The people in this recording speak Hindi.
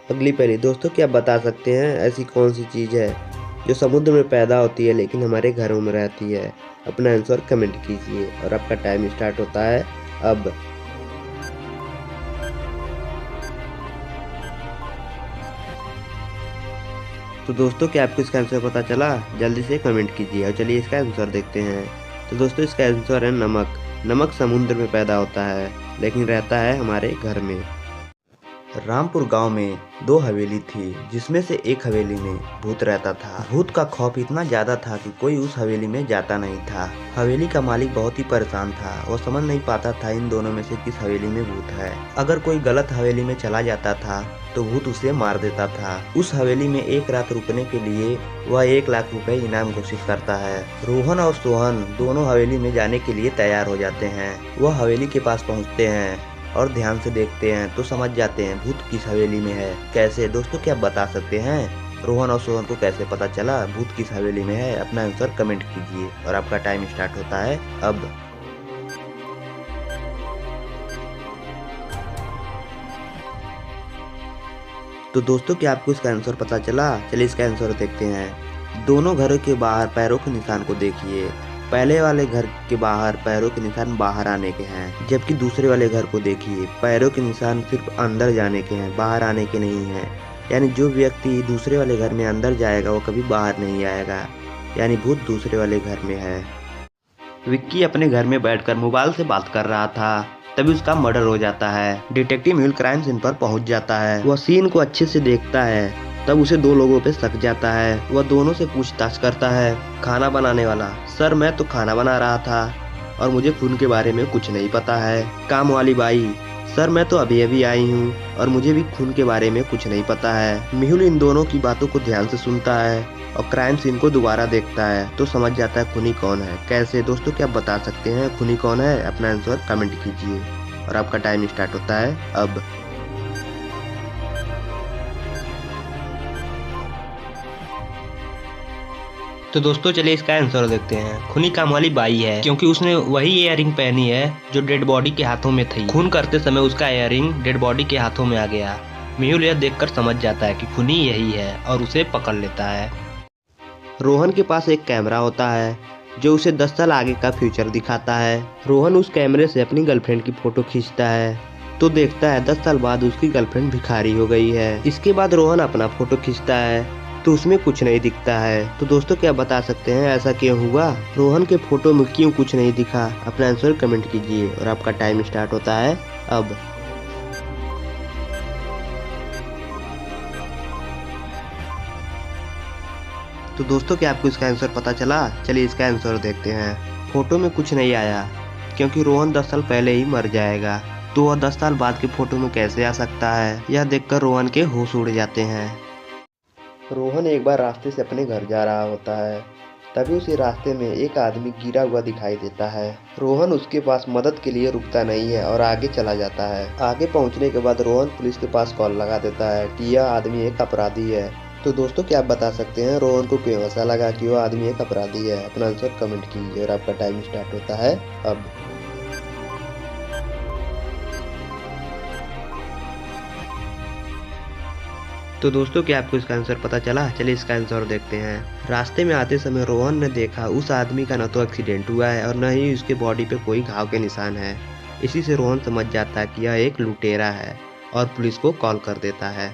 अगली पहेली, दोस्तों क्या आप बता सकते हैं ऐसी कौन सी चीज़ है जो समुद्र में पैदा होती है लेकिन हमारे घरों में रहती है? अपना आंसर कमेंट कीजिए और आपका टाइम स्टार्ट होता है अब। तो दोस्तों क्या आपको इसका आंसर पता चला? जल्दी से कमेंट कीजिए और चलिए इसका आंसर देखते हैं। तो दोस्तों इसका आंसर है नमक। नमक समुद्र में पैदा होता है लेकिन रहता है हमारे घर में। रामपुर गांव में दो हवेली थी, जिसमें से एक हवेली में भूत रहता था। भूत का खौफ इतना ज्यादा था कि कोई उस हवेली में जाता नहीं था। हवेली का मालिक बहुत ही परेशान था। वो समझ नहीं पाता था इन दोनों में से किस हवेली में भूत है। अगर कोई गलत हवेली में चला जाता था तो भूत उसे मार देता था। उस हवेली में एक रात रुकने के लिए वह 1 लाख रुपए इनाम घोषित करता है। रोहन और सोहन दोनों हवेली में जाने के लिए तैयार हो जाते हैं। वह हवेली के पास पहुँचते हैं और ध्यान से देखते हैं तो समझ जाते हैं भूत किस हवेली में है। कैसे दोस्तों क्या आप बता सकते हैं? रोहन और सोहन को कैसे पता चला भूत किस हवेली में है? अपना आंसर कमेंट कीजिए और आपका टाइम स्टार्ट होता है अब। तो दोस्तों क्या आपको इसका आंसर पता चला? चलिए इसका आंसर देखते हैं। दोनों घरों के बाहर पैरों के निशान को देखिए। पहले वाले घर के बाहर पैरों के निशान बाहर आने के हैं, जबकि दूसरे वाले घर को देखिए पैरों के निशान सिर्फ अंदर जाने के हैं, बाहर आने के नहीं हैं। यानी जो व्यक्ति दूसरे वाले घर में अंदर जाएगा वो कभी बाहर नहीं आएगा, यानी भूत दूसरे वाले घर में है। विक्की अपने घर में बैठकर मोबाइल से बात कर रहा था, तभी उसका मर्डर हो जाता है। डिटेक्टिव मेहुल क्राइम सीन पर पहुंच जाता है। वह सीन को अच्छे से देखता है, तब उसे दो लोगों पे शक जाता है। वह दोनों से पूछताछ करता है। खाना बनाने वाला, सर मैं तो खाना बना रहा था और मुझे खून के बारे में कुछ नहीं पता है। काम वाली बाई, सर मैं तो अभी अभी आई हूँ और मुझे भी खून के बारे में कुछ नहीं पता है। मेहुल इन दोनों की बातों को ध्यान से सुनता है और क्राइम सीन को दोबारा देखता है तो समझ जाता है खूनी कौन है। कैसे दोस्तों क्या आप बता सकते हैं खूनी कौन है? अपना आंसर कमेंट कीजिए और आपका टाइम स्टार्ट होता है अब। तो दोस्तों चलिए इसका आंसर देखते हैं। खूनी काम वाली बाई है, क्योंकि उसने वही इयररिंग पहनी है जो डेड बॉडी के हाथों में थी। खून करते समय उसका इयररिंग डेड बॉडी के हाथों में आ गया। मेहुल यह देखकर समझ जाता है कि खूनी यही है और उसे पकड़ लेता है। रोहन के पास एक कैमरा होता है जो उसे 10 साल आगे का फ्यूचर दिखाता है। रोहन उस कैमरे से अपनी गर्लफ्रेंड की फोटो खींचता है तो देखता है 10 साल बाद उसकी गर्लफ्रेंड भिखारी हो गई है। इसके बाद रोहन अपना फोटो खींचता है तो उसमें कुछ नहीं दिखता है। तो दोस्तों क्या बता सकते हैं ऐसा क्यों हुआ? रोहन के फोटो में क्यों कुछ नहीं दिखा? अपना आंसर कमेंट कीजिए और आपका टाइम स्टार्ट होता है अब। तो दोस्तों क्या आपको इसका आंसर पता चला? चलिए इसका आंसर देखते हैं। फोटो में कुछ नहीं आया क्योंकि रोहन 10 साल पहले ही मर जाएगा, तो वह 10 साल बाद की फोटो में कैसे आ सकता है? यह देखकर रोहन के होश उड़ जाते हैं। रोहन एक बार रास्ते से अपने घर जा रहा होता है, तभी उसे रास्ते में एक आदमी गिरा हुआ दिखाई देता है। रोहन उसके पास मदद के लिए रुकता नहीं है और आगे चला जाता है। आगे पहुंचने के बाद रोहन पुलिस के पास कॉल लगा देता है कि यह आदमी एक अपराधी है। तो दोस्तों क्या आप बता सकते हैं रोहन को क्यों ऐसा लगा कि वह आदमी एक अपराधी है? अपना आंसर कमेंट कीजिए और आपका टाइम स्टार्ट होता है अब। तो दोस्तों क्या आपको इसका आंसर पता चला? चलिए इसका आंसर देखते हैं। रास्ते में आते समय रोहन ने देखा उस आदमी का न तो एक्सीडेंट हुआ है और न ही उसके बॉडी पे कोई घाव के निशान है। इसी से रोहन समझ जाता है कि यह एक लुटेरा है और पुलिस को कॉल कर देता है।